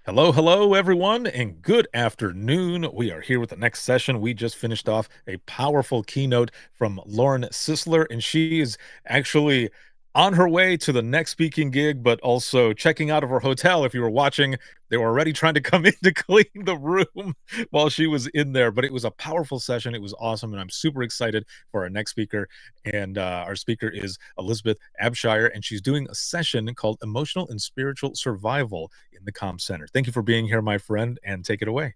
Hello, hello, everyone, and good afternoon. We are here with the next session. We just finished off a powerful keynote from Lauren Sisler, and she is actually on her way to the next speaking gig, but also checking out of her hotel. If you were watching, they were already trying to come in to clean the room while she was in there. But it was a powerful session. It was awesome, and I'm super excited for our next speaker. And our speaker is Elizabeth Abshire, and she's doing a session called Emotional and Spiritual Survival in the Comm Center. Thank you for being here, my friend, and take it away.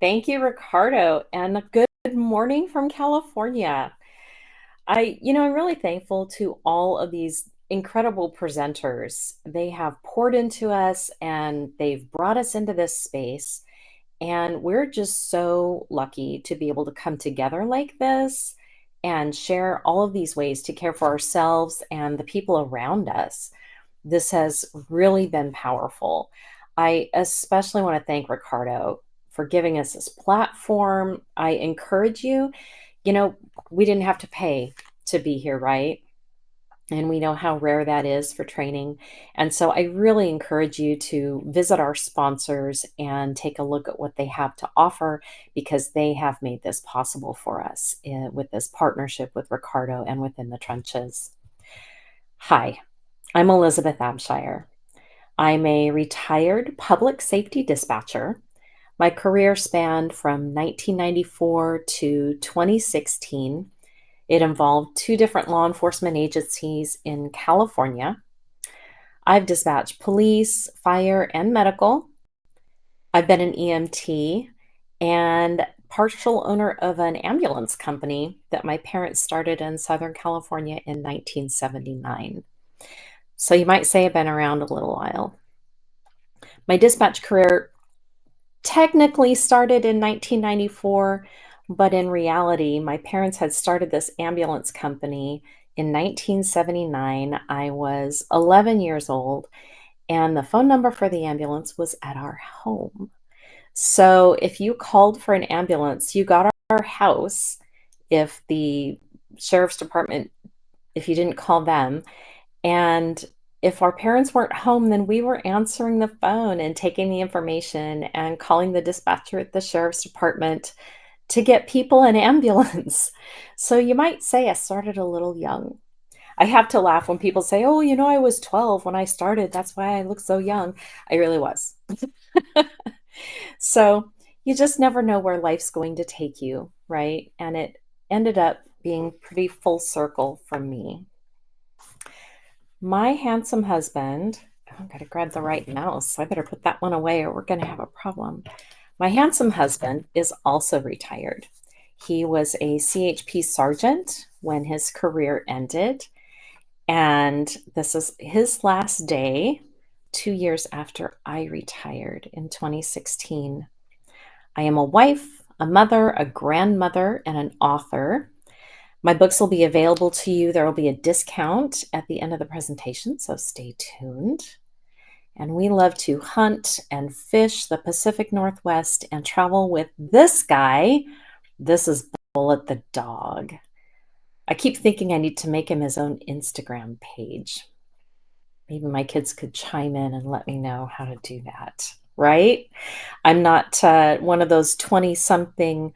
Thank you, Ricardo, and a good morning from California. I'm really thankful to all of these incredible presenters. They have poured into us and they've brought us into this space. And we're just so lucky to be able to come together like this and share all of these ways to care for ourselves and the people around us. This has really been powerful. I especially want to thank Ricardo for giving us this platform. I encourage you, you know, we didn't have to pay to be here, right? And we know how rare that is for training. And so I really encourage you to visit our sponsors and take a look at what they have to offer because they have made this possible for us with this partnership with Ricardo and within the trenches. Hi, I'm Elizabeth Abshire. I'm a retired public safety dispatcher. My career spanned from 1994 to 2016. It involved two different law enforcement agencies in California. I've dispatched police, fire, and medical. I've been an EMT and partial owner of an ambulance company that my parents started in Southern California in 1979. So you might say I've been around a little while. My dispatch career technically started in 1994, but in reality, my parents had started this ambulance company in 1979. I was 11 years old, and the phone number for the ambulance was at our home. So if you called for an ambulance, you got our house. If the sheriff's department, if you didn't call them, and if our parents weren't home, then we were answering the phone and taking the information and calling the dispatcher at the sheriff's department to get people an ambulance. So you might say I started a little young. I have to laugh when people say, "Oh, I was 12 when I started. That's why I look so young." I really was. So you just never know where life's going to take you, right? And it ended up being pretty full circle for me. My handsome husband, I've got to grab the right mouse. I better put that one away or we're going to have a problem. My handsome husband is also retired. He was a CHP sergeant when his career ended, and this is his last day 2 years after I retired in 2016. I am a wife, a mother, a grandmother, and an author. My books will be available to you. There will be a discount at the end of the presentation, so stay tuned. And we love to hunt and fish the Pacific Northwest and travel with this guy. This is Bullet the dog. I keep thinking I need to make him his own Instagram page. Maybe my kids could chime in and let me know how to do that, right? I'm not one of those 20 something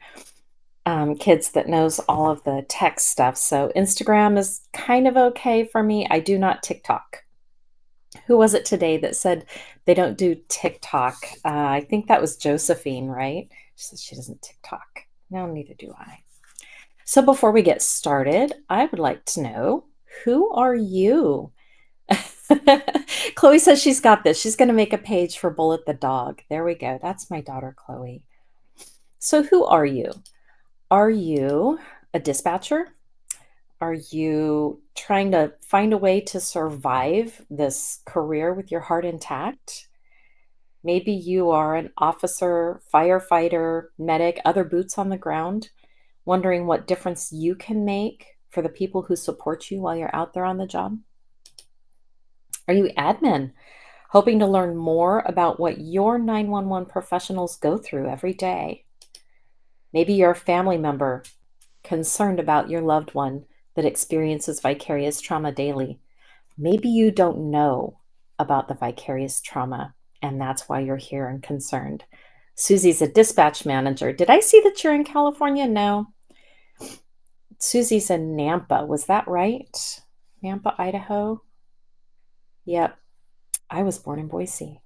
kids that knows all of the tech stuff. So Instagram is kind of okay for me. I do not TikTok. Who was it today that said they don't do TikTok? I think that was Josephine, right? She says she doesn't TikTok. No, neither do I. So before we get started, I would like to know, who are you? Chloe says she's got this. She's going to make a page for Bullet the dog. There we go. That's my daughter, Chloe. So who are you? Are you a dispatcher? Are you trying to find a way to survive this career with your heart intact? Maybe you are an officer, firefighter, medic, other boots on the ground, wondering what difference you can make for the people who support you while you're out there on the job. Are you admin, hoping to learn more about what your 911 professionals go through every day? Maybe you're a family member concerned about your loved one that experiences vicarious trauma daily. Maybe you don't know about the vicarious trauma and that's why you're here and concerned. Susie's a dispatch manager. Did I see that you're in California? No. Susie's in Nampa. Was that right? Nampa, Idaho? Yep. I was born in Boise.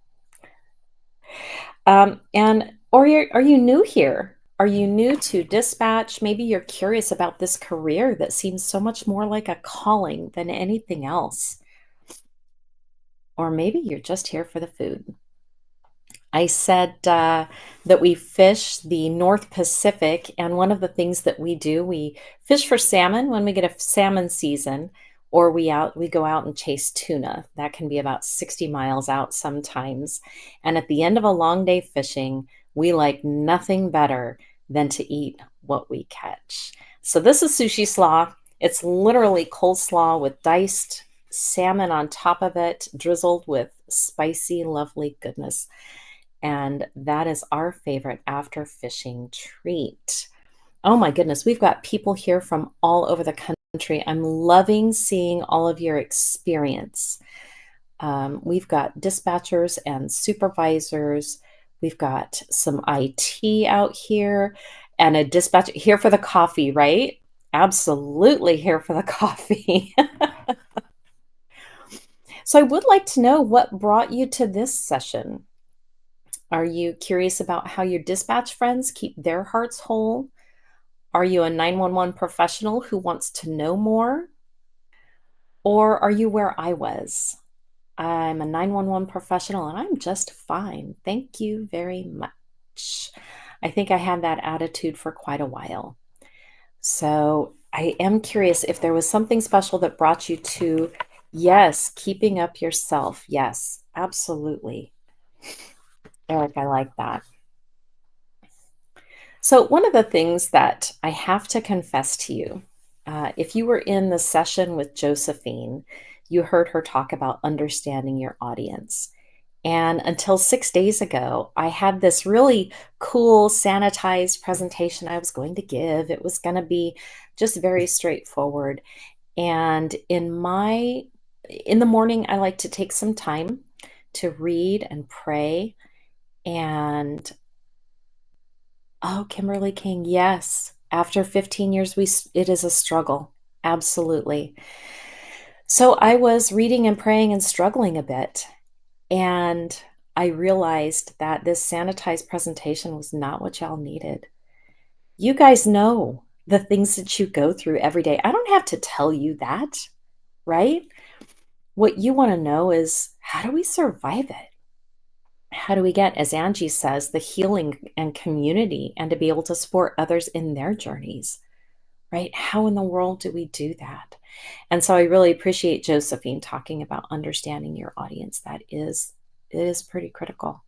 And or are you new here? Are you new to dispatch? Maybe you're curious about this career that seems so much more like a calling than anything else. Or maybe you're just here for the food. I said that we fish the North Pacific, and one of the things that we do, we fish for salmon when we get a salmon season, or we go out and chase tuna. That can be about 60 miles out sometimes. And at the end of a long day fishing, we like nothing better than to eat what we catch. So this is sushi slaw. It's literally coleslaw with diced salmon on top of it, drizzled with spicy, lovely goodness. And that is our favorite after fishing treat. Oh my goodness, we've got people here from all over the country. I'm loving seeing all of your experience. We've got dispatchers and supervisors. We've got some IT out here and a dispatcher here for the coffee, right? Absolutely here for the coffee. So I would like to know what brought you to this session. Are you curious about how your dispatch friends keep their hearts whole? Are you a 911 professional who wants to know more? Or are you where I was? I'm a 911 professional and I'm just fine. Thank you very much. I think I had that attitude for quite a while. So I am curious if there was something special that brought you to, yes, keeping up yourself. Yes, absolutely. Eric, I like that. So, one of the things that I have to confess to you, if you were in the session with Josephine, you heard her talk about understanding your audience. And until 6 days ago, I had this really cool, sanitized presentation I was going to give. It was going to be just very straightforward. And in the morning, I like to take some time to read and pray. And oh, Kimberly King, yes. After 15 years, it is a struggle. Absolutely. So I was reading and praying and struggling a bit. And I realized that this sanitized presentation was not what y'all needed. You guys know the things that you go through every day. I don't have to tell you that, right? What you want to know is how do we survive it? How do we get, as Angie says, the healing and community and to be able to support others in their journeys, right? How in the world do we do that? And so I really appreciate Josephine talking about understanding your audience. It is pretty critical.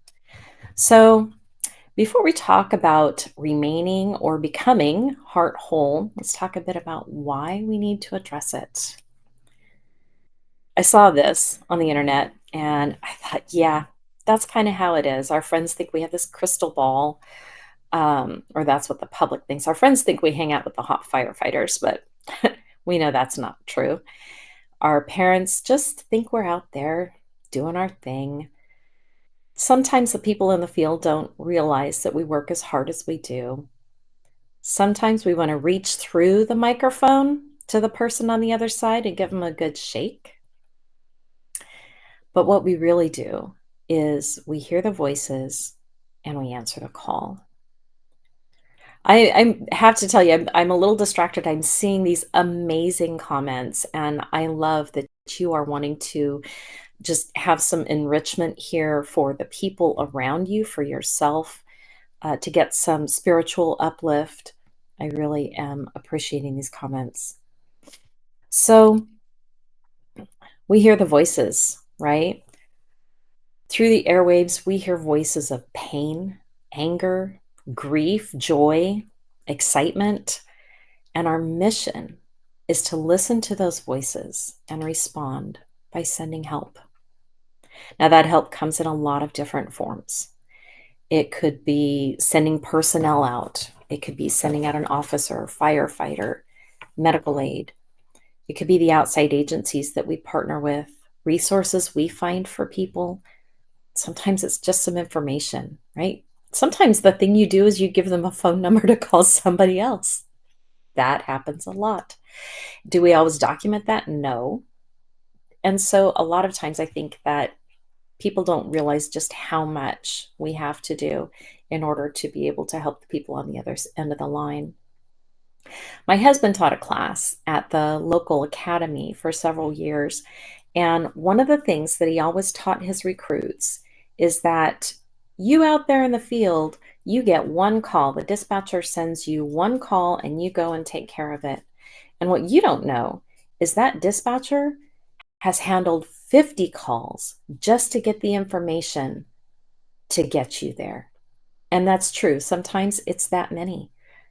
So before we talk about remaining or becoming heart whole, let's talk a bit about why we need to address it. I saw this on the internet and I thought, yeah, that's kind of how it is. Our friends think we have this crystal ball, or that's what the public thinks. Our friends think we hang out with the hot firefighters, but we know that's not true. Our parents just think we're out there doing our thing. Sometimes the people in the field don't realize that we work as hard as we do. Sometimes we want to reach through the microphone to the person on the other side and give them a good shake. But what we really do is we hear the voices and we answer the call. I have to tell you, I'm a little distracted. I'm seeing these amazing comments, and I love that you are wanting to just have some enrichment here for the people around you, for yourself, to get some spiritual uplift. I really am appreciating these comments. So we hear the voices, right? Through the airwaves, we hear voices of pain, anger, grief, joy, excitement. And our mission is to listen to those voices and respond by sending help. Now, that help comes in a lot of different forms. It could be sending personnel out, it could be sending out an officer, firefighter, medical aid. It could be the outside agencies that we partner with, resources we find for people, Sometimes it's just some information, right? Sometimes the thing you do is you give them a phone number to call somebody else. That happens a lot. Do we always document that? No. And so a lot of times I think that people don't realize just how much we have to do in order to be able to help the people on the other end of the line. My husband taught a class at the local academy for several years. And one of the things that he always taught his recruits is that you out there in the field, you get one call. The dispatcher sends you one call and you go and take care of it. And what you don't know is that dispatcher has handled 50 calls just to get the information to get you there. And that's true. Sometimes it's that many.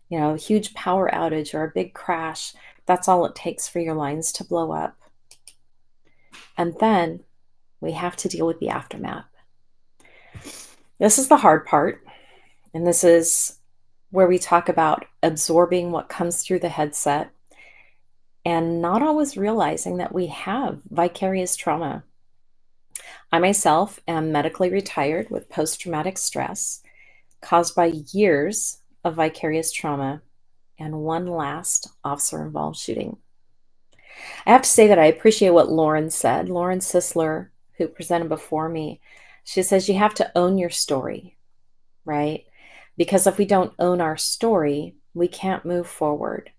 You know, a huge power outage or a big crash, that's all it takes for your lines to blow up. And then we have to deal with the aftermath. This is the hard part. And this is where we talk about absorbing what comes through the headset and not always realizing that we have vicarious trauma. I myself am medically retired with post traumatic stress caused by years of vicarious trauma and one last officer involved shooting. I have to say that I appreciate what Lauren said. Lauren Sisler, who presented before me, she says you have to own your story, right? Because if we don't own our story, we can't move forward.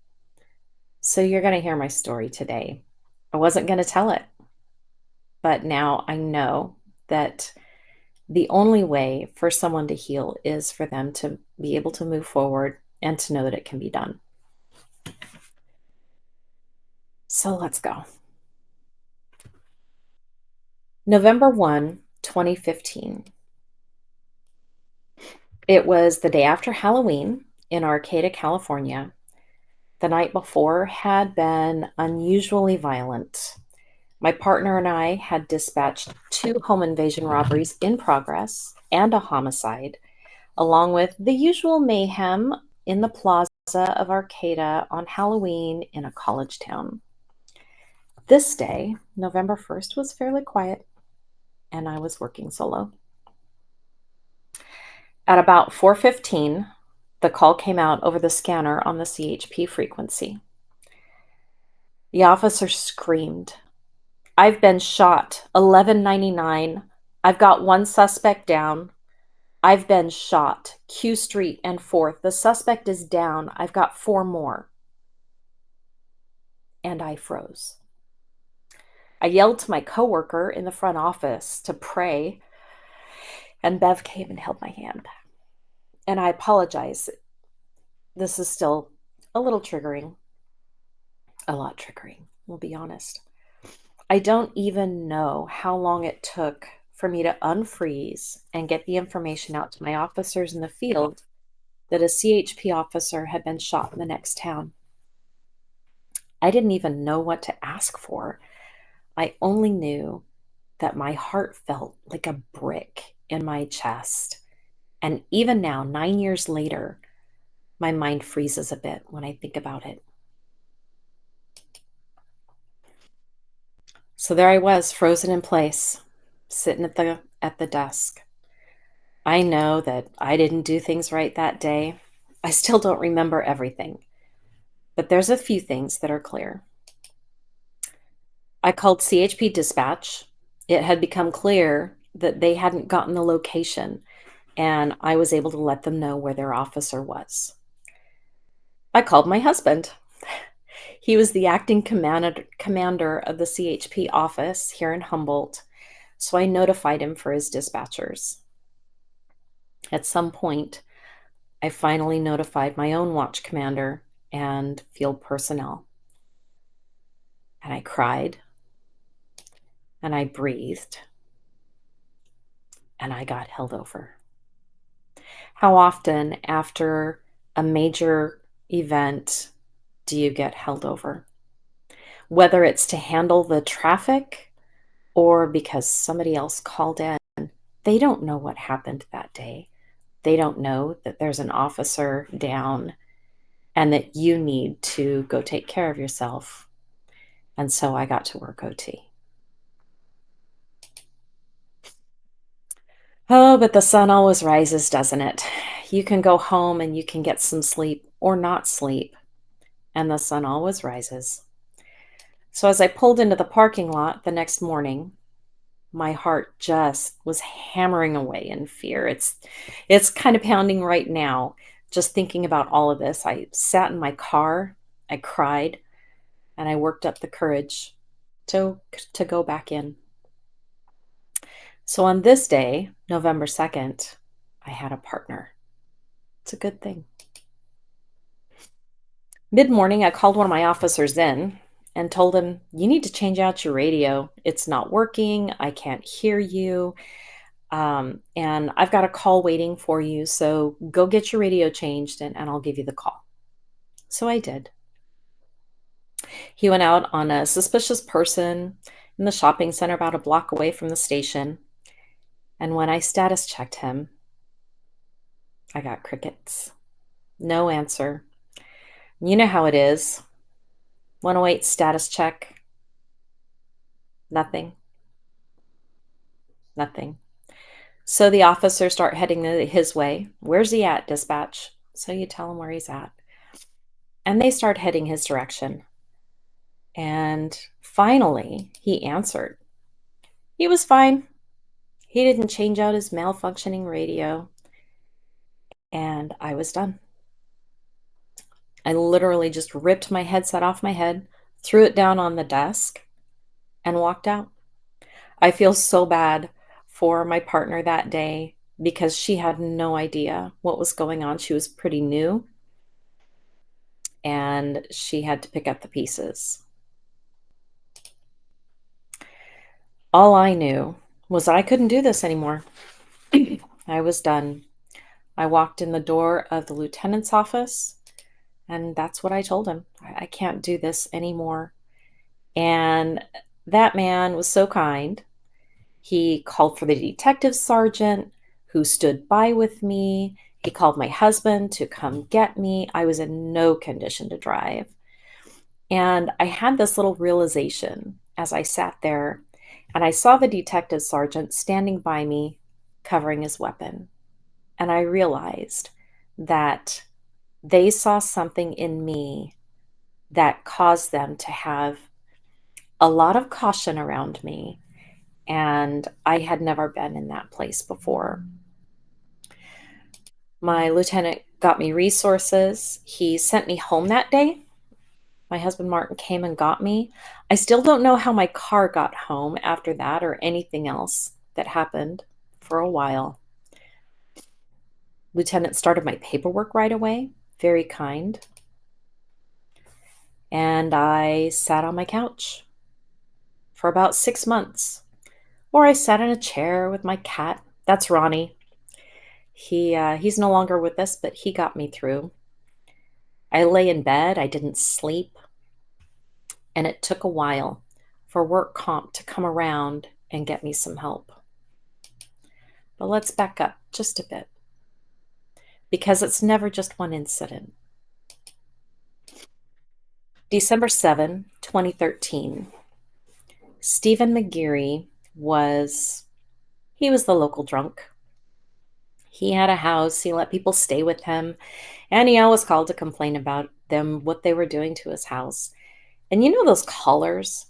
So you're going to hear my story today. I wasn't going to tell it, but now I know that the only way for someone to heal is for them to be able to move forward and to know that it can be done. So let's go. November 1, 2015. It was the day after Halloween in Arcata, California. The night before had been unusually violent. My partner and I had dispatched 2 home invasion robberies in progress and a homicide, along with the usual mayhem in the plaza of Arcata on Halloween in a college town. This day, November 1st, was fairly quiet, and I was working solo. At about 4:15, the call came out over the scanner on the CHP frequency. The officer screamed, "I've been shot, 1199. I've got one suspect down. I've been shot, Q Street and 4th. The suspect is down. I've got 4 more." And I froze. I yelled to my coworker in the front office to pray, and Bev came and held my hand. And I apologize. This is still a little triggering, a lot triggering, we'll be honest. I don't even know how long it took for me to unfreeze and get the information out to my officers in the field that a CHP officer had been shot in the next town. I didn't even know what to ask for. I only knew that my heart felt like a brick in my chest. And even now, 9 years later, my mind freezes a bit when I think about it. So there I was, frozen in place, sitting at the desk. I know that I didn't do things right that day. I still don't remember everything, but there's a few things that are clear. I called CHP dispatch. It had become clear that they hadn't gotten the location, and I was able to let them know where their officer was. I called my husband. He was the acting commander of the CHP office here in Humboldt, so I notified him for his dispatchers. At some point, I finally notified my own watch commander and field personnel. And I cried, and I breathed, and I got held over. How often after a major event do you get held over? Whether it's to handle the traffic or because somebody else called in, they don't know what happened that day. They don't know that there's an officer down and that you need to go take care of yourself. And so I got to work OT. Oh, but the sun always rises, doesn't it? You can go home and you can get some sleep or not sleep, and the sun always rises. So as I pulled into the parking lot the next morning, my heart just was hammering away in fear. It's kind of pounding right now just thinking about all of this. I sat in my car, I cried, and I worked up the courage to to go back in. So on this day, November 2nd, I had a partner. It's a good thing. Mid-morning, I called one of my officers in and told him, "You need to change out your radio. It's not working. I can't hear you. And I've got a call waiting for you. So go get your radio changed and I'll give you the call." So I did. He went out on a suspicious person in the shopping center about a block away from the station. And when I status checked him, I got crickets. No answer. You know how it is. 108 status check. Nothing. Nothing. So the officers start heading his way. "Where's he at, dispatch?" So you tell him where he's at. And they start heading his direction. And finally, he answered. He was fine. He didn't change out his malfunctioning radio. And I was done. I literally just ripped my headset off my head, threw it down on the desk, and walked out. I feel so bad for my partner that day because she had no idea what was going on. She was pretty new and she had to pick up the pieces. All I knew was that I couldn't do this anymore. I was done. I walked in the door of the lieutenant's office, and that's what I told him. I can't do this anymore. And that man was so kind. He called for the detective sergeant who stood by with me. He called my husband to come get me. I was in no condition to drive. And I had this little realization as I sat there and I saw the detective sergeant standing by me, covering his weapon. And I realized that they saw something in me that caused them to have a lot of caution around me. And I had never been in that place before. My lieutenant got me resources. He sent me home that day. My husband Martin came and got me. I still don't know how my car got home after that or anything else that happened for a while. Lieutenant started my paperwork right away, very kind. And I sat on my couch for about 6 months, or I sat in a chair with my cat. That's Ronnie. He's no longer with us, but he got me through. I lay in bed. I didn't sleep. And it took a while for work comp to come around and get me some help. But let's back up just a bit because it's never just one incident. December 7, 2013. Stephen McGeary he was the local drunk. He had a house, he let people stay with him, and he always called to complain about them, what they were doing to his house. And you know those callers?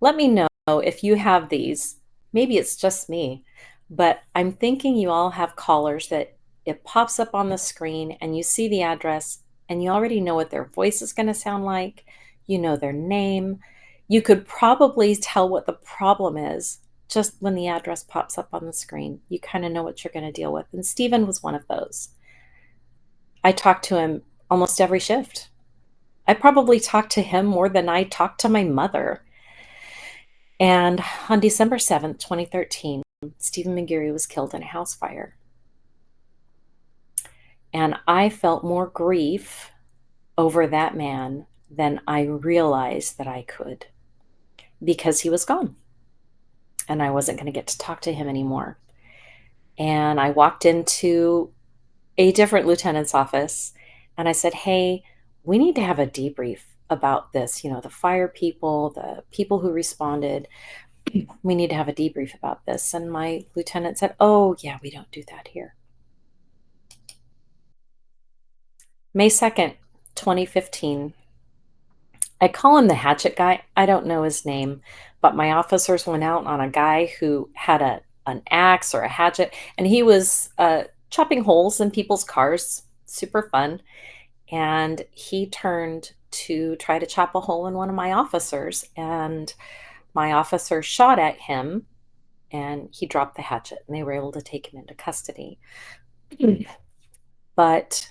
Let me know if you have these. Maybe it's just me, but I'm thinking you all have callers that it pops up on the screen and you see the address and you already know what their voice is going to sound like. You know their name. You could probably tell what the problem is just when the address pops up on the screen. You kind of know what you're going to deal with. And Stephen was one of those. I talked to him almost every shift. I probably talked to him more than I talked to my mother. And on December 7th, 2013, Stephen McGeary was killed in a house fire. And I felt more grief over that man than I realized that I could because he was gone and I wasn't going to get to talk to him anymore. And I walked into a different lieutenant's office and I said, "Hey, we need to have a debrief about this. You know, the fire people, the people who responded. We need to have a debrief about this. And my lieutenant said, oh, yeah, we don't do that here. May 2nd, 2015. I call him the hatchet guy. I don't know his name, but my officers went out on a guy who had an axe or a hatchet, and he was chopping holes in people's cars. Super fun. And he turned to try to chop a hole in one of my officers, and my officer shot at him, and he dropped the hatchet, and they were able to take him into custody. But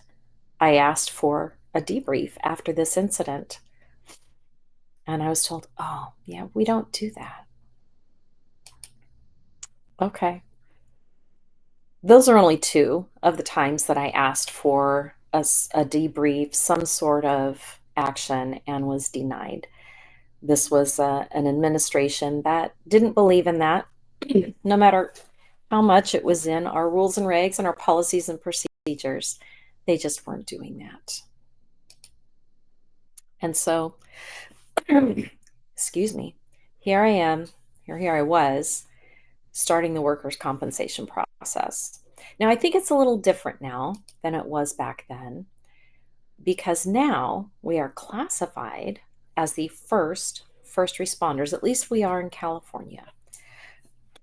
I asked for a debrief after this incident, and I was told, oh, yeah, we don't do that. Okay. Those are only two of the times that I asked for a debrief, some sort of action, and was denied. This was an administration that didn't believe in that, no matter how much it was in our rules and regs and our policies and procedures. They just weren't doing that. And so, excuse me, here I am, here I was, starting the workers' compensation process. Now, I think it's a little different now than it was back then because now we are classified as the first responders. At least we are in California.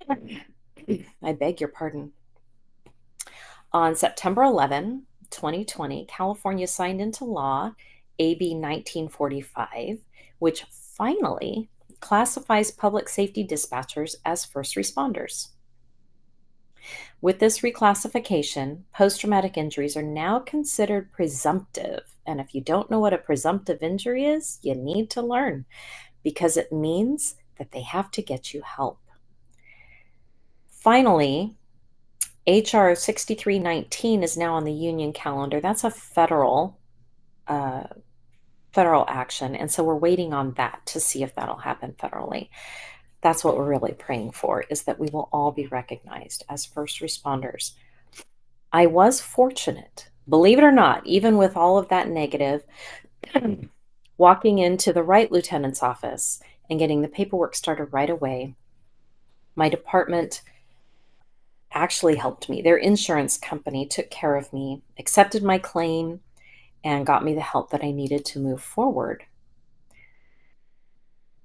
I beg your pardon. On September 11, 2020, California signed into law AB 1945, which finally classifies public safety dispatchers as first responders. With this reclassification, post traumatic injuries are now considered presumptive. And if you don't know what a presumptive injury is, you need to learn because it means that they have to get you help. Finally, HR 6319 is now on the union calendar. That's a uh, federal action. And so we're waiting on that to see if that'll happen federally. That's what we're really praying for, is that we will all be recognized as first responders. I was fortunate, believe it or not, even with all of that negative, walking into the right lieutenant's office and getting the paperwork started right away. My department actually helped me. Their insurance company took care of me, accepted my claim, and got me the help that I needed to move forward.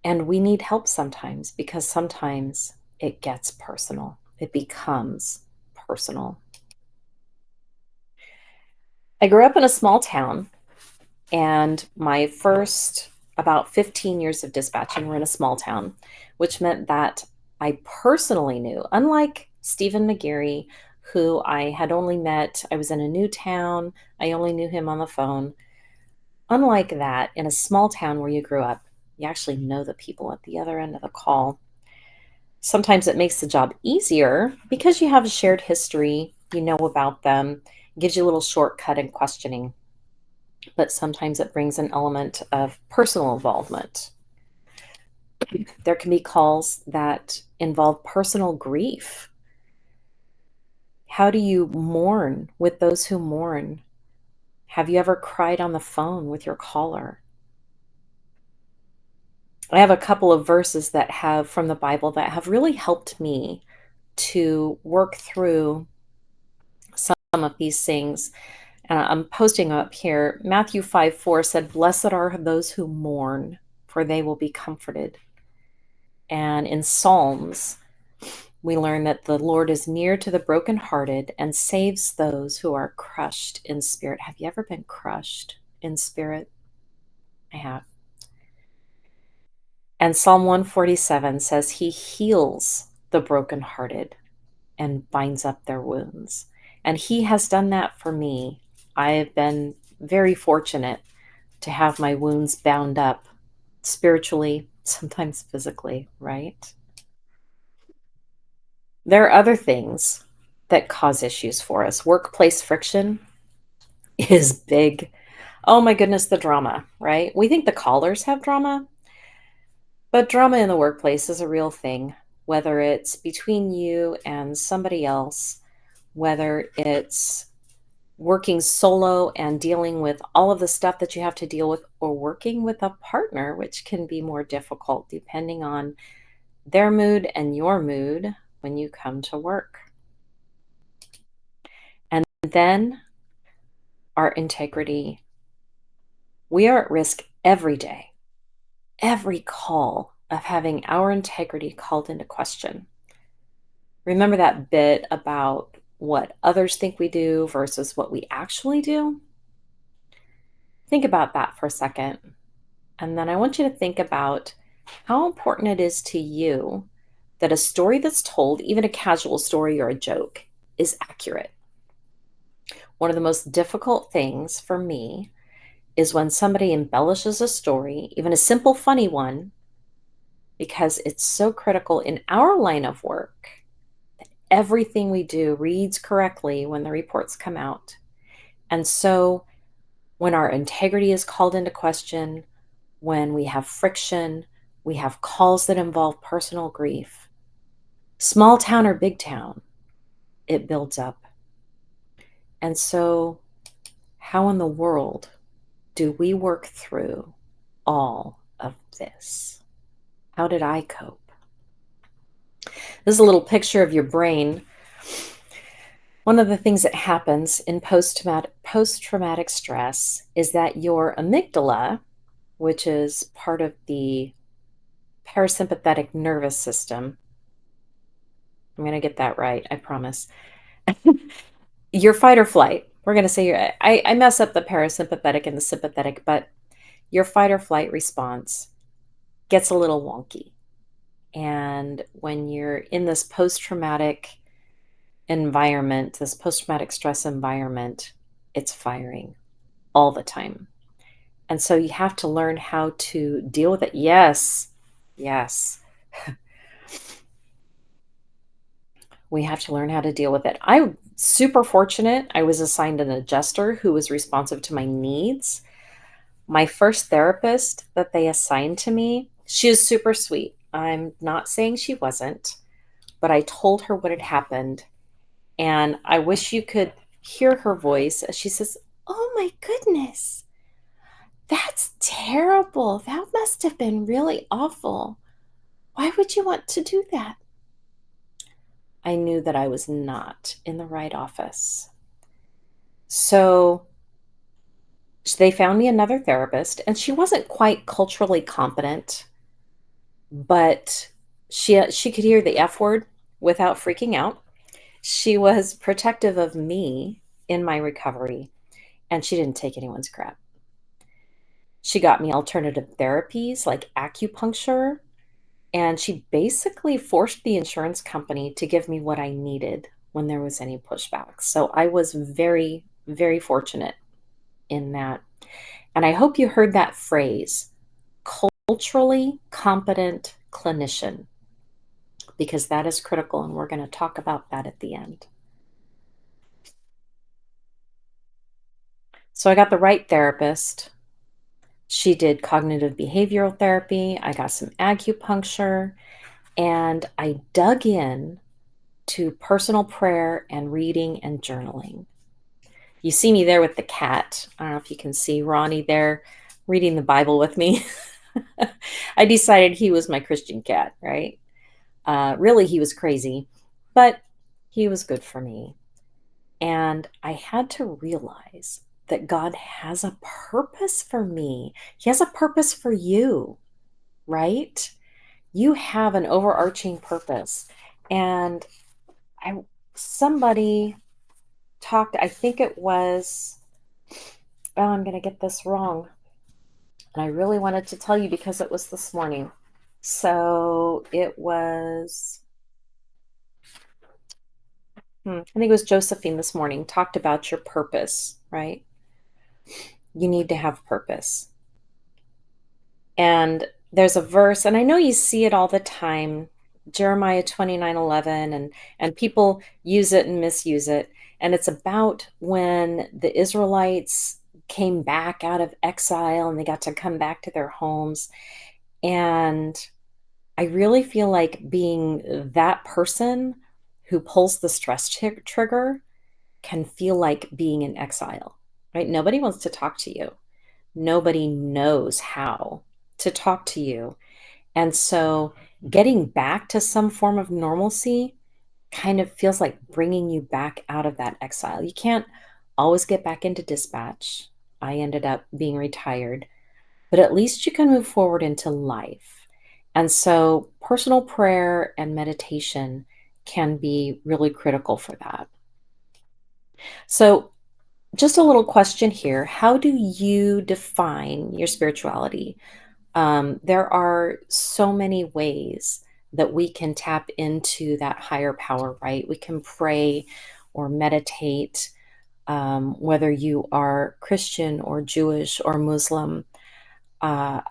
And we need help sometimes because sometimes it gets personal. It becomes personal. I grew up in a small town, and my first about 15 years of dispatching were in a small town, which meant that I personally knew, unlike Stephen McGarry, who I had only met, I was in a new town, I only knew him on the phone. Unlike that, in a small town where you grew up, you actually know the people at the other end of the call. Sometimes it makes the job easier because you have a shared history, you know about them, gives you a little shortcut in questioning. But sometimes it brings an element of personal involvement. There can be calls that involve personal grief. How do you mourn with those who mourn? Have you ever cried on the phone with your caller? I have a couple of verses that have from the Bible that have really helped me to work through some of these things. I'm posting up here. Matthew 5:4 said, "Blessed are those who mourn, for they will be comforted." And in Psalms, we learn that the Lord is near to the brokenhearted and saves those who are crushed in spirit. Have you ever been crushed in spirit? I have. And Psalm 147 says he heals the brokenhearted and binds up their wounds. And he has done that for me. I have been very fortunate to have my wounds bound up spiritually, sometimes physically, right? There are other things that cause issues for us. Workplace friction is big. Oh my goodness, the drama, right? We think the callers have drama, but drama in the workplace is a real thing, whether it's between you and somebody else, whether it's working solo and dealing with all of the stuff that you have to deal with, or working with a partner, which can be more difficult depending on their mood and your mood when you come to work. And then our integrity. We are at risk every day, every call of having our integrity called into question. Remember that bit about what others think we do versus what we actually do? Think about that for a second. And then I want you to think about how important it is to you that a story that's told, even a casual story or a joke, is accurate. One of the most difficult things for me is when somebody embellishes a story, even a simple, funny one, because it's so critical in our line of work. Everything we do reads correctly when the reports come out. And so when our integrity is called into question, when we have friction, we have calls that involve personal grief, small town or big town, it builds up. And so, how in the world do we work through all of this? How did I cope? This is a little picture of your brain. One of the things that happens in post-traumatic stress is that your amygdala, which is part of the parasympathetic nervous system, I'm going to get that right, I promise. Your fight or flight. We're going to say I mess up the parasympathetic and the sympathetic, but your fight or flight response gets a little wonky. And when you're in this post-traumatic environment, this post-traumatic stress environment, it's firing all the time. And so you have to learn how to deal with it. Yes. Yes. We have to learn how to deal with it. I'm super fortunate. I was assigned an adjuster who was responsive to my needs. My first therapist that they assigned to me, she was super sweet. I'm not saying she wasn't, but I told her what had happened. And I wish you could hear her voice as she says, "Oh my goodness, that's terrible. That must have been really awful. Why would you want to do that?" I knew that I was not in the right office. So they found me another therapist, and she wasn't quite culturally competent, but she could hear the F word without freaking out. She was protective of me in my recovery, and she didn't take anyone's crap. She got me alternative therapies like acupuncture, and she basically forced the insurance company to give me what I needed when there was any pushback. So I was very, very fortunate in that. And I hope you heard that phrase, culturally competent clinician, because that is critical. And we're going to talk about that at the end. So I got the right therapist. She did cognitive behavioral therapy. I got some acupuncture, and I dug in to personal prayer and reading and journaling. You see me there with the cat. I don't know if you can see Ronnie there reading the Bible with me. I decided he was my Christian cat, right? Really, he was crazy, but he was good for me. And I had to realize that God has a purpose for me. He has a purpose for you, right? You have an overarching purpose. And I somebody talked, I think it was, oh, I'm going to get this wrong. And I really wanted to tell you because it was this morning. So it was, I think it was Josephine this morning, talked about your purpose, right? You need to have purpose. And there's a verse, and I know you see it all the time, Jeremiah 29:11, and people use it and misuse it. And it's about when the Israelites came back out of exile and they got to come back to their homes. And I really feel like being that person who pulls the stress trigger can feel like being in exile, right? Nobody wants to talk to you. Nobody knows how to talk to you. And so Getting back to some form of normalcy kind of feels like bringing you back out of that exile. You can't always get back into dispatch. I ended up being retired, but at least you can move forward into life. And so, personal prayer and meditation can be really critical for that. So, just a little question here. How do you define your spirituality? There are so many ways that we can tap into that higher power, right? We can pray or meditate, whether you are Christian or Jewish or Muslim. Uh,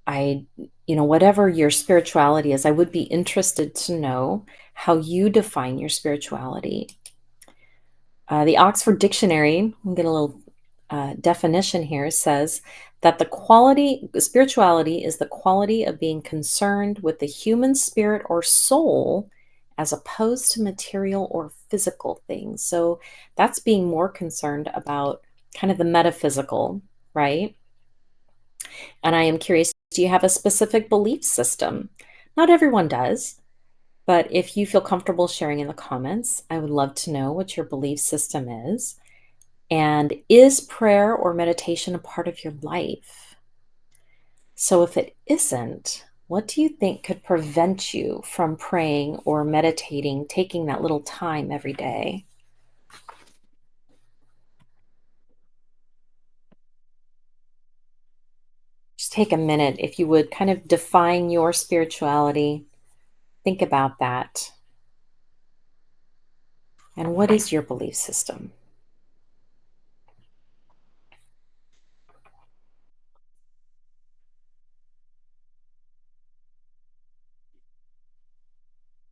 I, whatever your spirituality is, I would be interested to know how you define your spirituality. The Oxford Dictionary, I'll get a little definition here, says that spirituality is the quality of being concerned with the human spirit or soul as opposed to material or physical things. So that's being more concerned about kind of the metaphysical, right? And I am curious, do you have a specific belief system? Not everyone does, but if you feel comfortable sharing in the comments, I would love to know what your belief system is. And is prayer or meditation a part of your life? So if it isn't, what do you think could prevent you from praying or meditating, taking that little time every day? Just take a minute, if you would, kind of define your spirituality. Think about that. And what is your belief system?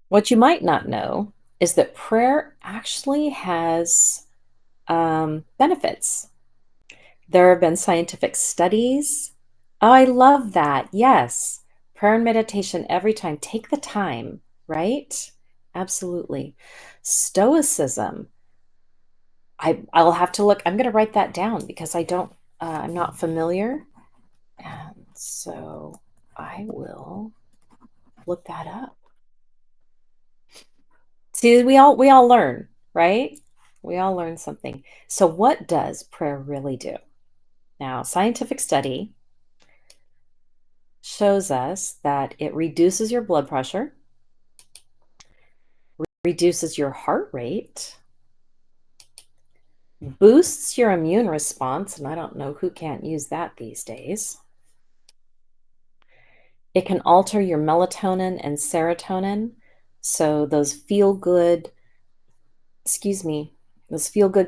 What you might not know is that prayer actually has benefits. There have been scientific studies. Oh, I love that. Yes. Prayer and meditation every time. Take the time, right? Absolutely. Stoicism. I'll have to look. I'm going to write that down because I'm not familiar. And so I will look that up. See, we all learn, right? We all learn something. So what does prayer really do? Now, scientific study shows us that it reduces your blood pressure, reduces your heart rate, boosts your immune response, and I don't know who can't use that these days. It can alter your melatonin and serotonin, so those feel good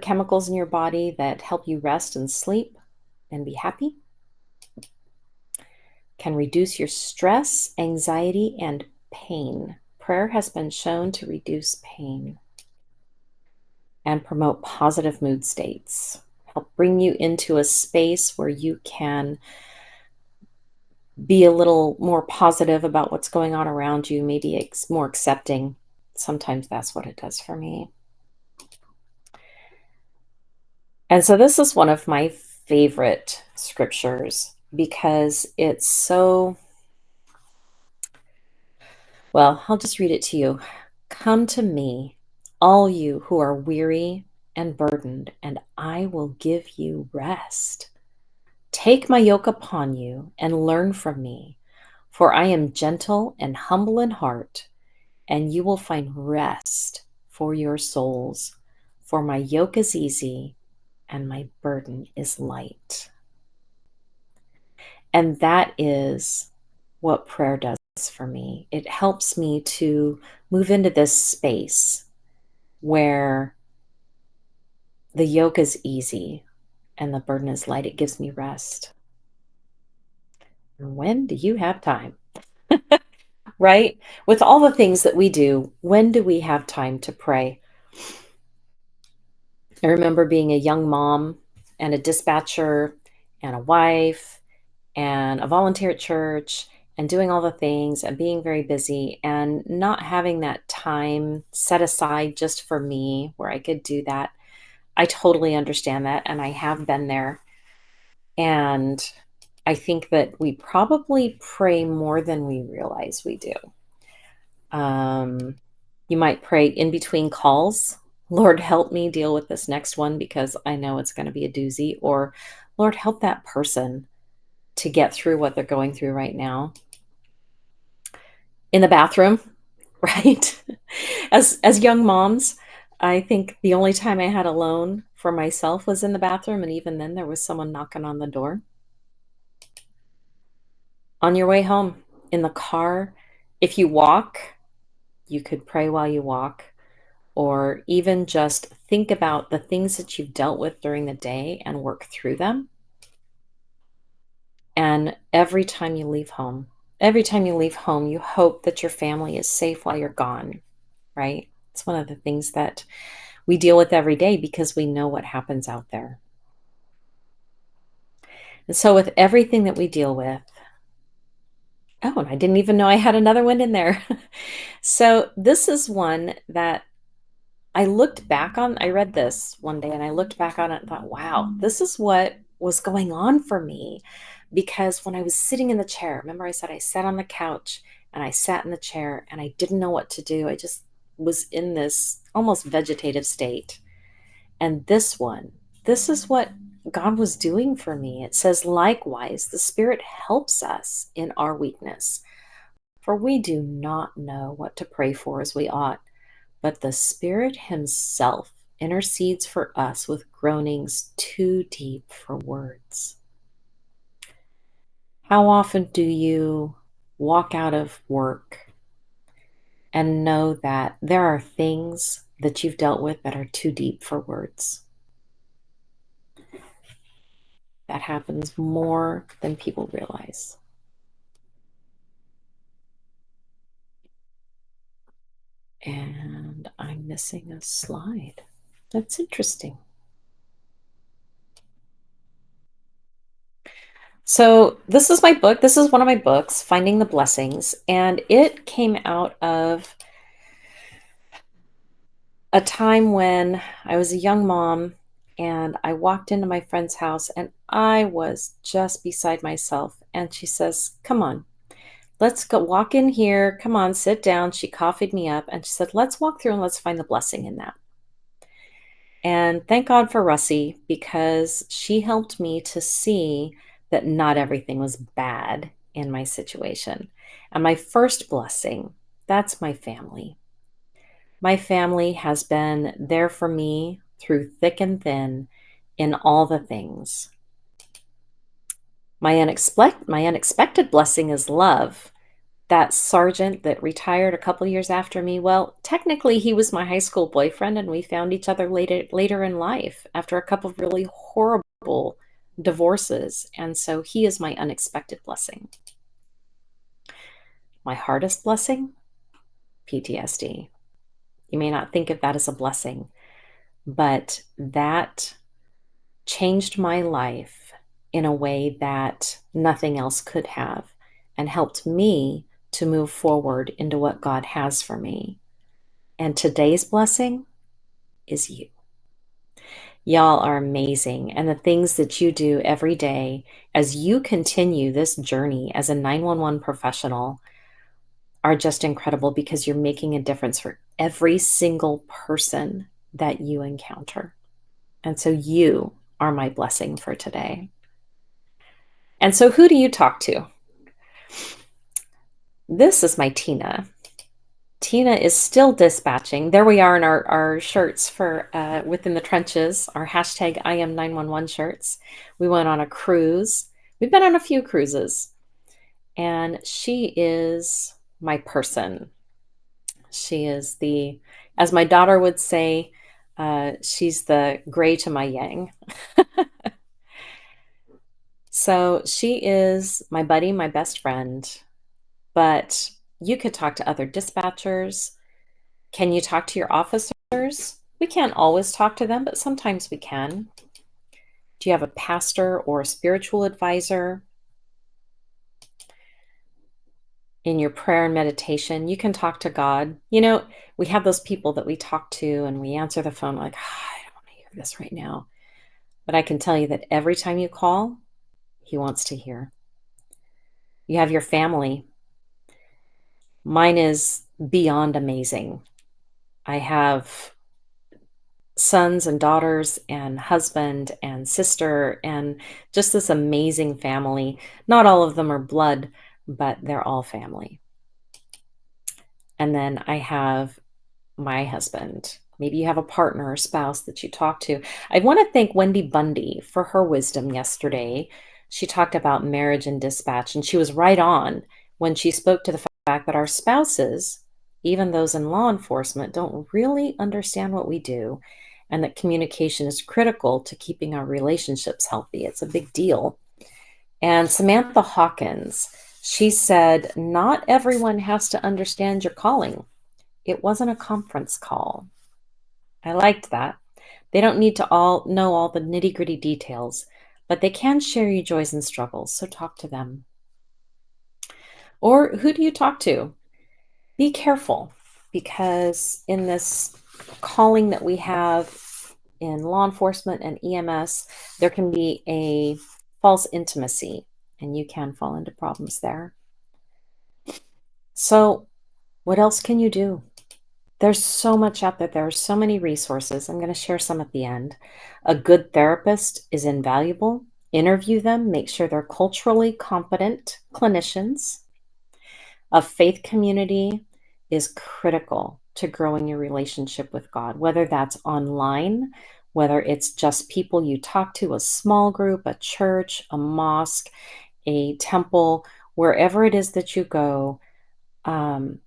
chemicals in your body that help you rest and sleep and be happy. Can reduce your stress, anxiety, and pain. Prayer has been shown to reduce pain and promote positive mood states. Help bring you into a space where you can be a little more positive about what's going on around you, maybe more accepting. Sometimes that's what it does for me. And so this is one of my favorite scriptures because it's so, well, I'll just read it to you. Come to me, all you who are weary and burdened, and I will give you rest. Take my yoke upon you and learn from me, for I am gentle and humble in heart, and you will find rest for your souls. For my yoke is easy and my burden is light. And that is what prayer does for me. It helps me to move into this space where the yoke is easy and the burden is light. It gives me rest. And when do you have time? Right? With all the things that we do, when do we have time to pray? I remember being a young mom and a dispatcher and a wife and a volunteer at church and doing all the things and being very busy and not having that time set aside just for me where I could do that. I totally understand that. And I have been there. And I think that we probably pray more than we realize we do. Um, you might pray in between calls. Lord, help me deal with this next one because I know it's going to be a doozy. Or, Lord, help that person to get through what they're going through right now. In the bathroom, right? As young moms, I think the only time I had alone for myself was in the bathroom, and even then there was someone knocking on the door. On your way home, in the car, if you walk, you could pray while you walk, or even just think about the things that you've dealt with during the day and work through them. And every time you leave home, you hope that your family is safe while you're gone, right? It's one of the things that we deal with every day because we know what happens out there. And so, with everything that we deal with, oh, and I didn't even know I had another one in there. So, this is one that I looked back on. I read this one day and I looked back on it and thought, wow, this is what was going on for me. Because when I was sitting in the chair, remember I said I sat on the couch and I sat in the chair and I didn't know what to do. I just was in this almost vegetative state. And this is what God was doing for me. It says, likewise, the Spirit helps us in our weakness, for we do not know what to pray for as we ought, but the Spirit Himself intercedes for us with groanings too deep for words. How often do you walk out of work and know that there are things that you've dealt with that are too deep for words? That happens more than people realize. And I'm missing a slide. That's interesting. So, this is my book. This is one of my books, Finding the Blessings. And it came out of a time when I was a young mom and I walked into my friend's house and I was just beside myself. And she says, "Come on, let's go walk in here. Come on, sit down." She coffeed me up and she said, "Let's walk through and let's find the blessing in that." And thank God for Russie because she helped me to see that not everything was bad in my situation. And my first blessing, that's my family. My family has been there for me through thick and thin in all the things. My unexpected blessing is love. That sergeant that retired a couple years after me, well, technically he was my high school boyfriend and we found each other later in life after a couple of really horrible divorces. And so he is my unexpected blessing. My hardest blessing, PTSD. You may not think of that as a blessing, but that changed my life in a way that nothing else could have and helped me to move forward into what God has for me. And today's blessing is you. Y'all are amazing. And the things that you do every day as you continue this journey as a 911 professional are just incredible because you're making a difference for every single person that you encounter. And so you are my blessing for today. And so who do you talk to? This is my Tina. Tina is still dispatching. There we are in our shirts for Within the Trenches, our hashtag I am 911 shirts. We went on a cruise. We've been on a few cruises. And she is my person. She is as my daughter would say, she's the gray to my yang. So she is my buddy, my best friend. But you could talk to other dispatchers. Can you talk to your officers? We can't always talk to them, but sometimes we can. Do you have a pastor or a spiritual advisor? In your prayer and meditation, you can talk to God. You know, we have those people that we talk to and we answer the phone like, I don't want to hear this right now. But I can tell you that every time you call, He wants to hear. You have your family. Mine is beyond amazing. I have sons and daughters and husband and sister and just this amazing family. Not all of them are blood, but they're all family. And then I have my husband. Maybe you have a partner or spouse that you talk to. I want to thank Wendy Bundy for her wisdom yesterday. She talked about marriage and dispatch, and she was right on when she spoke to the fact that our spouses, even those in law enforcement, don't really understand what we do, and that communication is critical to keeping our relationships healthy. It's a big deal. And Samantha Hawkins, she said, not everyone has to understand your calling. It wasn't a conference call. I liked that. They don't need to all know all the nitty-gritty details, but they can share your joys and struggles, so talk to them. Or who do you talk to? Be careful, because in this calling that we have in law enforcement and EMS, there can be a false intimacy, and you can fall into problems there. So, what else can you do? There's so much out there. There are so many resources. I'm going to share some at the end. A good therapist is invaluable. Interview them, make sure they're culturally competent clinicians. A faith community is critical to growing your relationship with God, whether that's online, whether it's just people you talk to, a small group, a church, a mosque, a temple, wherever it is that you go. Um,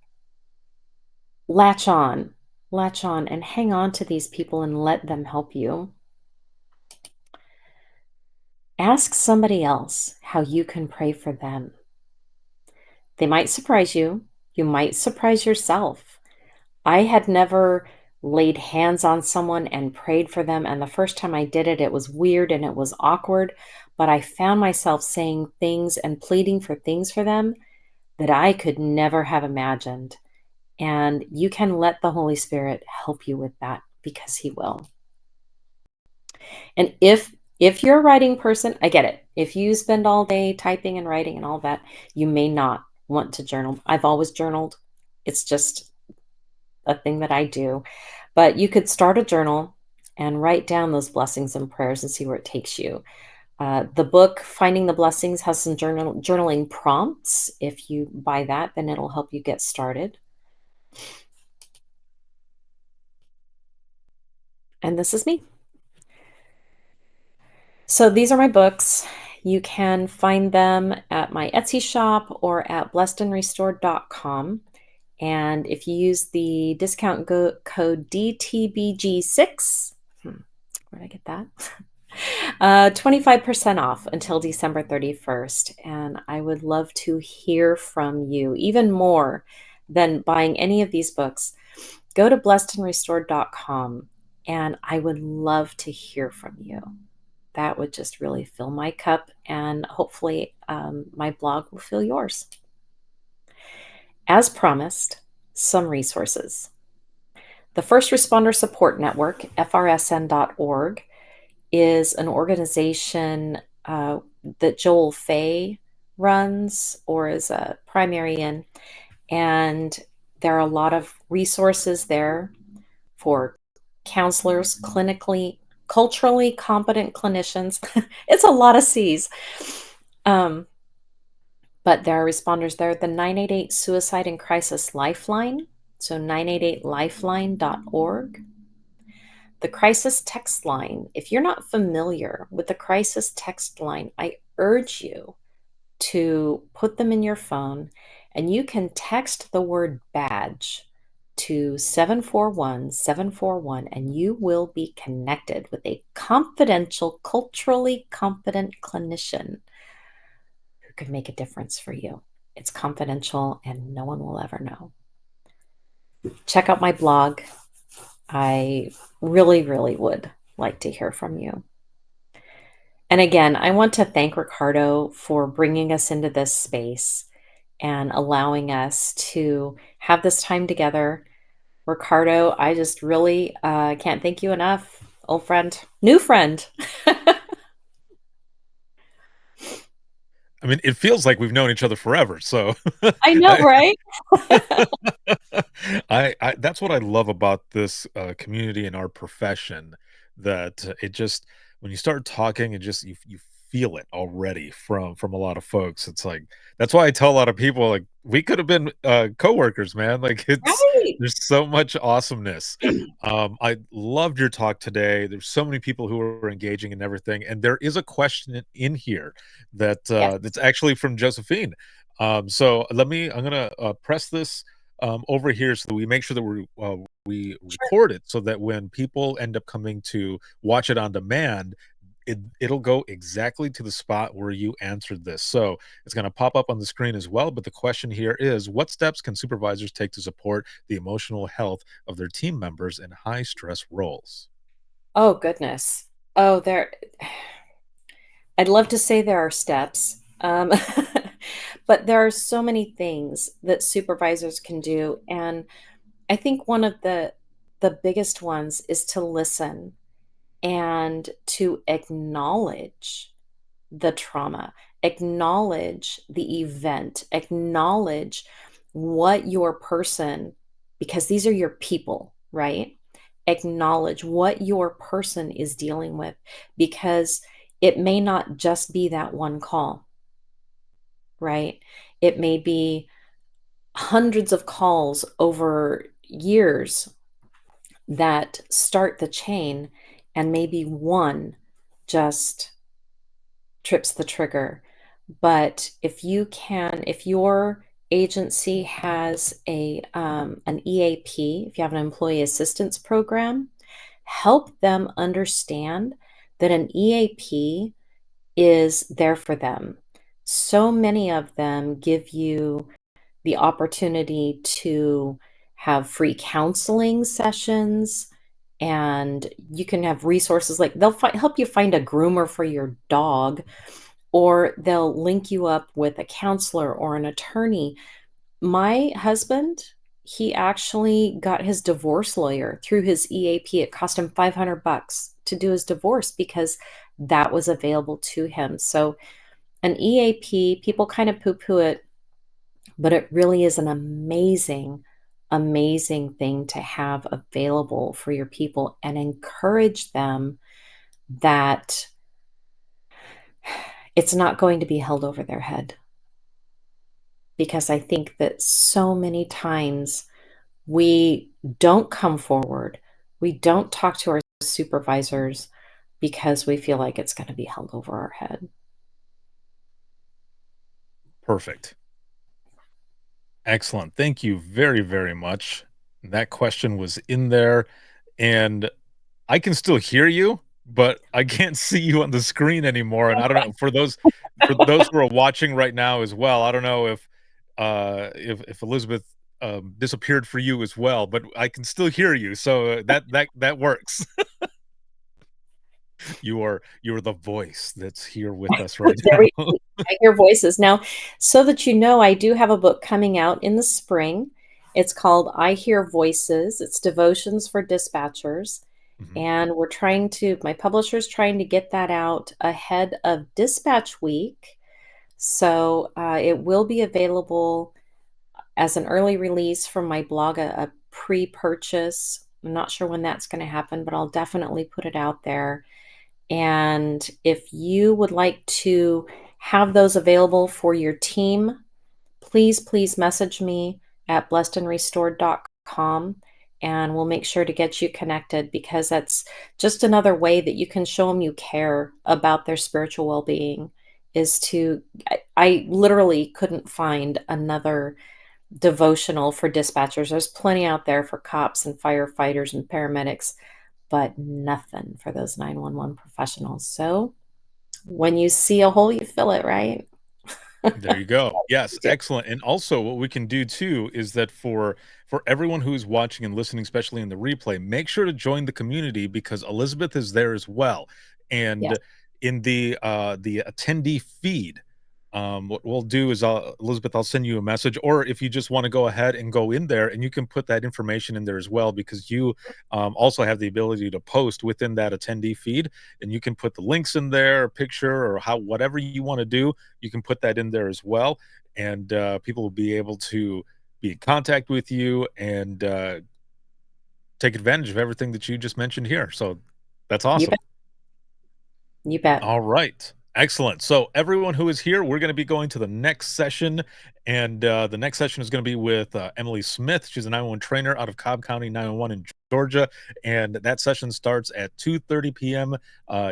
latch on, latch on, and hang on to these people and let them help you. Ask somebody else how you can pray for them. They might surprise you. You might surprise yourself. I had never laid hands on someone and prayed for them. And the first time I did it, it was weird and it was awkward. But I found myself saying things and pleading for things for them that I could never have imagined. And you can let the Holy Spirit help you with that, because He will. And if you're a writing person, I get it. If you spend all day typing and writing and all that, you may not want to journal. I've always journaled. It's just a thing that I do. But you could start a journal and write down those blessings and prayers and see where it takes you. The book Finding the Blessings has some journaling prompts. If you buy that, then it'll help you get started. And this is me. So these are my books. You can find them at my Etsy shop or at blessedandrestored.com. And if you use the discount code DTBG6, where did I get that? 25% off until December 31st. And I would love to hear from you even more than buying any of these books. Go to blessedandrestored.com and I would love to hear from you. That would just really fill my cup, and hopefully my blog will fill yours. As promised, some resources. The First Responder Support Network, FRSN.org, is an organization that Joel Fay runs or is a primary in, and there are a lot of resources there for counselors, culturally competent clinicians. It's a lot of C's. But there are responders there. The 988 Suicide and Crisis Lifeline, so 988lifeline.org. The crisis text line. If you're not familiar with the crisis text line, I urge you to put them in your phone, and you can text the word badge to 741-741, and you will be connected with a confidential, culturally competent clinician who could make a difference for you. It's confidential and no one will ever know. Check out my blog. I really, really would like to hear from you. And again, I want to thank Ricardo for bringing us into this space and allowing us to have this time together. Ricardo, I just really can't thank you enough. Old friend, new friend. I mean, it feels like we've known each other forever, so I know, I right? I that's what I love about this, community and our profession, that it just when you start talking, it just you feel it already from a lot of folks. It's like that's why I tell a lot of people, like, we could have been, coworkers, man. Like, it's Right. there's so much awesomeness. I loved your talk today. There's so many people who are engaging and everything, and there is a question in here that, Yes. that's actually from Josephine. So I'm gonna, press this over here so that we make sure that we Sure. record it so that when people end up coming to watch it on demand, it'll go exactly to the spot where you answered this. So it's going to pop up on the screen as well. But the question here is, what steps can supervisors take to support the emotional health of their team members in high stress roles? Oh, goodness. Oh, I'd love to say there are steps, but there are so many things that supervisors can do, and I think one of the biggest ones is to listen and to acknowledge the trauma, acknowledge the event, acknowledge what your person, because these are your people, right? Acknowledge what your person is dealing with because it may not just be that one call, right? It may be hundreds of calls over years that start the chain, and maybe one just trips the trigger. But if your agency has an EAP, if you have an employee assistance program, help them understand that an EAP is there for them. So many of them give you the opportunity to have free counseling sessions, and you can have resources like help you find a groomer for your dog, or they'll link you up with a counselor or an attorney. My husband, he actually got his divorce lawyer through his EAP. It cost him 500 bucks to do his divorce because that was available to him. So an EAP, people kind of poo-poo it, but it really is an amazing, amazing thing to have available for your people, and encourage them that it's not going to be held over their head. Because I think that so many times we don't come forward, we don't talk to our supervisors because we feel like it's going to be held over our head. Perfect. Excellent. Thank you very, very much. That question was in there, and I can still hear you, but I can't see you on the screen anymore, and I don't know for those who are watching right now as well, I don't know if Elizabeth, disappeared for you as well, but I can still hear you, so, that works. You are the voice that's here with us right There we now. I hear voices. Now, so that you know, I do have a book coming out in the spring. It's called I Hear Voices. It's devotions for dispatchers. Mhm. And my publisher's trying to get that out ahead of Dispatch Week. So it will be available as an early release from my blog, a pre purchase. I'm not sure when that's going to happen, but I'll definitely put it out there. And if you would like to have those available for your team, please message me at blessedandrestored.com, and we'll make sure to get you connected, because that's just another way that you can show them you care about their spiritual well-being. I literally couldn't find another devotional for dispatchers. There's plenty out there for cops and firefighters and paramedics, but nothing for those 911 professionals. So when you see a hole, you fill it, right? There you go. Yes, excellent. And also what we can do too is that for everyone who's watching and listening, especially in the replay, make sure to join the community because Elizabeth is there as well. Yes. And in the attendee feed, what we'll do is Elizabeth, I'll send you a message, or if you just want to go ahead and go in there and you can put that information in there as well, because you also have the ability to post within that attendee feed, and you can put the links in there, a picture, or how whatever you want to do, you can put that in there as well, and people will be able to be in contact with you and take advantage of everything that you just mentioned here. So that's You awesome. bet. You bet. All right. Excellent. So everyone who is here, we're going to be going to the next session, and the next session is going to be with Emily Smith. She's a 911 trainer out of Cobb County 911 in Georgia, and that session starts at 2:30 p.m.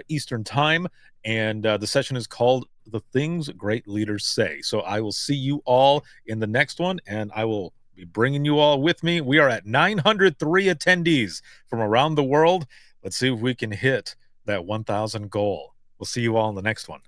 Eastern time, and the session is called "The Things Great Leaders Say." So I will see you all in the next one, and I will be bringing you all with me. We are at 903 attendees from around the world. Let's see if we can hit that 1,000 goal. We'll see you all in the next one.